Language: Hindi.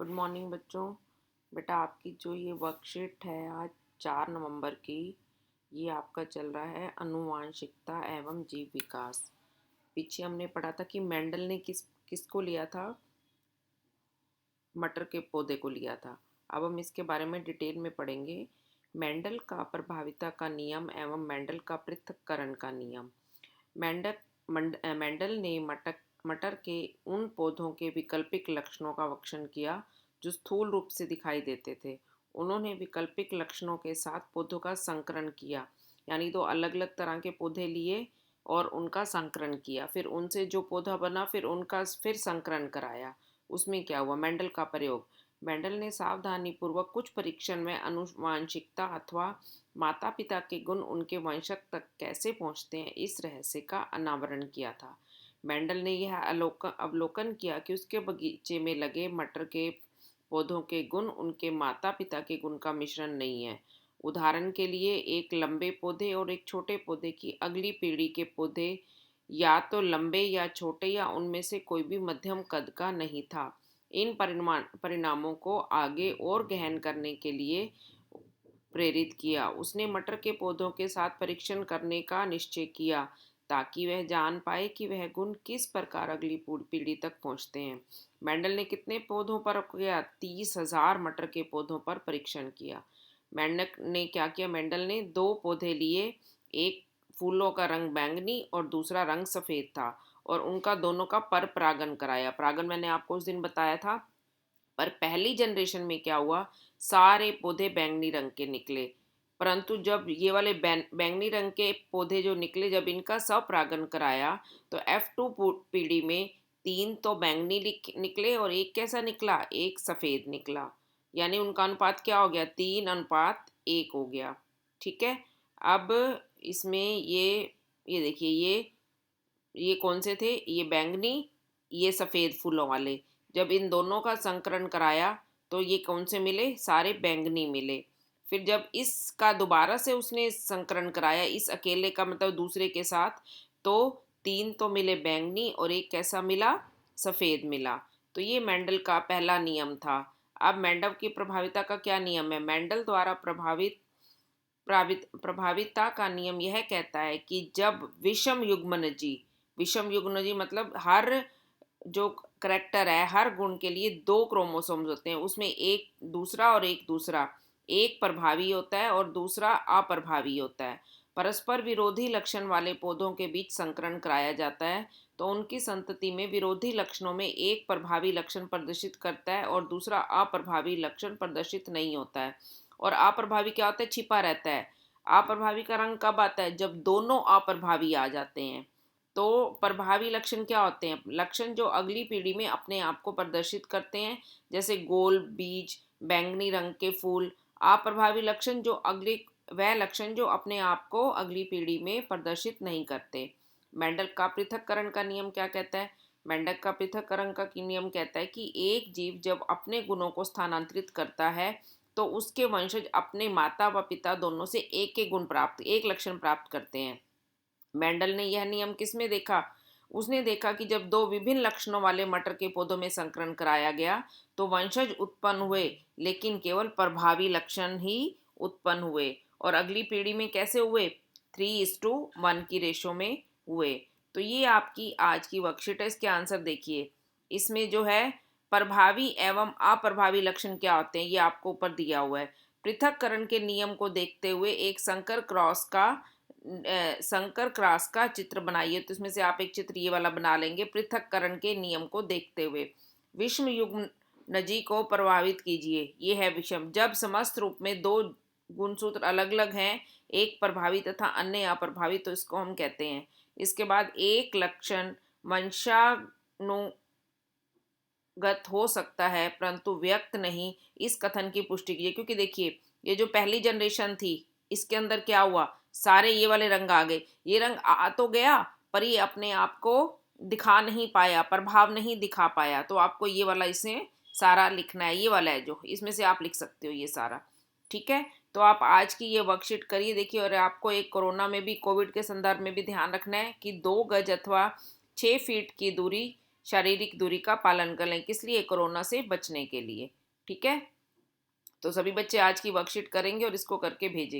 गुड मॉर्निंग बच्चों। बेटा आपकी जो ये वर्कशीट है आज 4 नवंबर की, ये आपका चल रहा है आनुवांशिकता एवं जीव विकास। पीछे हमने पढ़ा था कि मेंडल ने किसको लिया था, मटर के पौधे को लिया था। अब हम इसके बारे में डिटेल में पढ़ेंगे। मेंडल का प्रभाविता का नियम एवं मेंडल का पृथक्करण का नियम। मेंडल ने मटर के उन पौधों के वैकल्पिक लक्षणों का अवलोकन किया जो स्थूल रूप से दिखाई देते थे। उन्होंने वैकल्पिक लक्षणों के साथ पौधों का संकरण किया, यानी दो अलग अलग तरह के पौधे लिए और उनका संकरण किया। फिर उनसे जो पौधा बना फिर उनका फिर संकरण कराया। उसमें क्या हुआ, मेंडल का प्रयोग। मेंडल ने सावधानी पूर्वक कुछ परीक्षण में आनुवांशिकता अथवा माता पिता के गुण उनके वंशज तक कैसे पहुंचते हैं इस रहस्य का अनावरण किया था। मेंडल ने यह अवलोकन किया कि उसके बगीचे में लगे मटर के पौधों के गुण उनके माता पिता के गुण का मिश्रण नहीं है। उदाहरण के लिए एक लंबे पौधे और एक छोटे पौधे की अगली पीढ़ी के पौधे या तो लंबे या छोटे या उनमें से कोई भी मध्यम कद का नहीं था। इन परिणामों को आगे और गहन करने के लिए प्रेरित किया। उसने मटर के पौधों के साथ परीक्षण करने का निश्चय किया ताकि वह जान पाए कि वह गुण किस प्रकार अगली पीढ़ी तक पहुंचते हैं। मेंडल ने कितने पौधों पर किया? 30,000 मटर के पौधों पर परीक्षण किया। मेंडल ने क्या किया? मेंडल ने दो पौधे लिए, एक फूलों का रंग बैंगनी और दूसरा रंग सफ़ेद था, और उनका दोनों का पर परागण कराया। परागण मैंने आपको उस दिन बताया था। पर पहली जनरेशन में क्या हुआ, सारे पौधे बैंगनी रंग के निकले। परंतु जब ये वाले बैंगनी रंग के पौधे जो निकले, जब इनका स्वपरागण कराया तो F2 पीढ़ी में 3 तो बैंगनी निकले और एक कैसा निकला, एक सफ़ेद निकला। यानी उनका अनुपात क्या हो गया, 3:1 हो गया। ठीक है। अब इसमें ये देखिए, ये कौन से थे, ये बैंगनी, ये सफ़ेद फूलों वाले। जब इन दोनों का संकरण कराया तो ये कौन से मिले, सारे बैंगनी मिले। फिर जब इसका दोबारा से उसने संकरण कराया, इस अकेले का मतलब दूसरे के साथ, तो 3 तो मिले बैंगनी और एक कैसा मिला, सफ़ेद मिला। तो ये मेंडल का पहला नियम था। अब मेंडल की प्रभाविता का क्या नियम है? मेंडल द्वारा प्रभाविता का नियम यह कहता है कि जब विषम युग्मनजी मतलब हर जो करेक्टर है, हर गुण के लिए दो क्रोमोसोम्स होते हैं, उसमें एक दूसरा और एक दूसरा, एक प्रभावी होता है और दूसरा अप्रभावी होता है। परस्पर विरोधी लक्षण वाले पौधों के बीच संकरण कराया जाता है तो उनकी संतति में विरोधी लक्षणों में एक प्रभावी लक्षण प्रदर्शित करता है और दूसरा अप्रभावी लक्षण प्रदर्शित नहीं होता है। और अप्रभावी क्या होता है, छिपा रहता है। अप्रभावी का रंग कब आता है, जब दोनों अप्रभावी आ जाते हैं। तो प्रभावी लक्षण क्या होते हैं, लक्षण जो अगली पीढ़ी में अपने आप को प्रदर्शित करते हैं, जैसे गोल बीज, बैंगनी रंग के फूल। अप्रभावी लक्षण जो अगले वह लक्षण जो अपने आप को अगली पीढ़ी में प्रदर्शित नहीं करते। मेंडल का पृथक्करण का नियम क्या कहता है? मेंडल का पृथक्करण का नियम कहता है कि एक जीव जब अपने गुणों को स्थानांतरित करता है तो उसके वंशज अपने माता व पिता दोनों से एक लक्षण प्राप्त करते हैं। मेंडल ने यह नियम किसमें देखा? उसने देखा कि जब दो विभिन्न लक्षणों वाले मटर के पौधों में संकरण कराया गया तो वंशज उत्पन्न हुए, लेकिन केवल प्रभावी लक्षण ही उत्पन्न हुए। और अगली पीढ़ी में कैसे हुए, 3:1 की रेशो में हुए। तो ये आपकी आज की वर्कशीट है। इसके आंसर देखिए। इसमें जो है प्रभावी एवं अप्रभावी लक्षण क्या होते हैं, ये आपको ऊपर दिया हुआ है। पृथक्करण के नियम को देखते हुए एक संकर क्रॉस का चित्र बनाइए। तो इसमें से आप एक चित्र ये वाला बना लेंगे पृथक्करण के नियम को देखते हुए। विषम युग्म नजी को प्रभावित कीजिए। ये है विषम, जब समस्त रूप में दो गुणसूत्र अलग अलग हैं, एक प्रभावी तथा अन्य अप्रभावी, तो इसको हम कहते हैं। इसके बाद एक लक्षण वंशानुगत हो सकता है परंतु व्यक्त नहीं, इस कथन की पुष्टि कीजिए। क्योंकि देखिए, ये जो पहली जनरेशन थी इसके अंदर क्या हुआ, सारे ये वाले रंग आ गए। ये रंग आ तो गया पर ये अपने आप को दिखा नहीं पाया, प्रभाव नहीं दिखा पाया। तो आपको ये वाला इसे सारा लिखना है, ये वाला है जो इसमें से आप लिख सकते हो ये सारा। ठीक है। तो आप आज की ये वर्कशीट करिए, देखिए। और आपको एक कोरोना में भी, कोविड के संदर्भ में भी ध्यान रखना है कि 2 गज अथवा 6 फीट की दूरी शारीरिक दूरी का पालन करें, किस लिए? कोरोना से बचने के लिए। ठीक है, तो सभी बच्चे आज की वर्कशीट करेंगे और इसको करके भेजेंगे।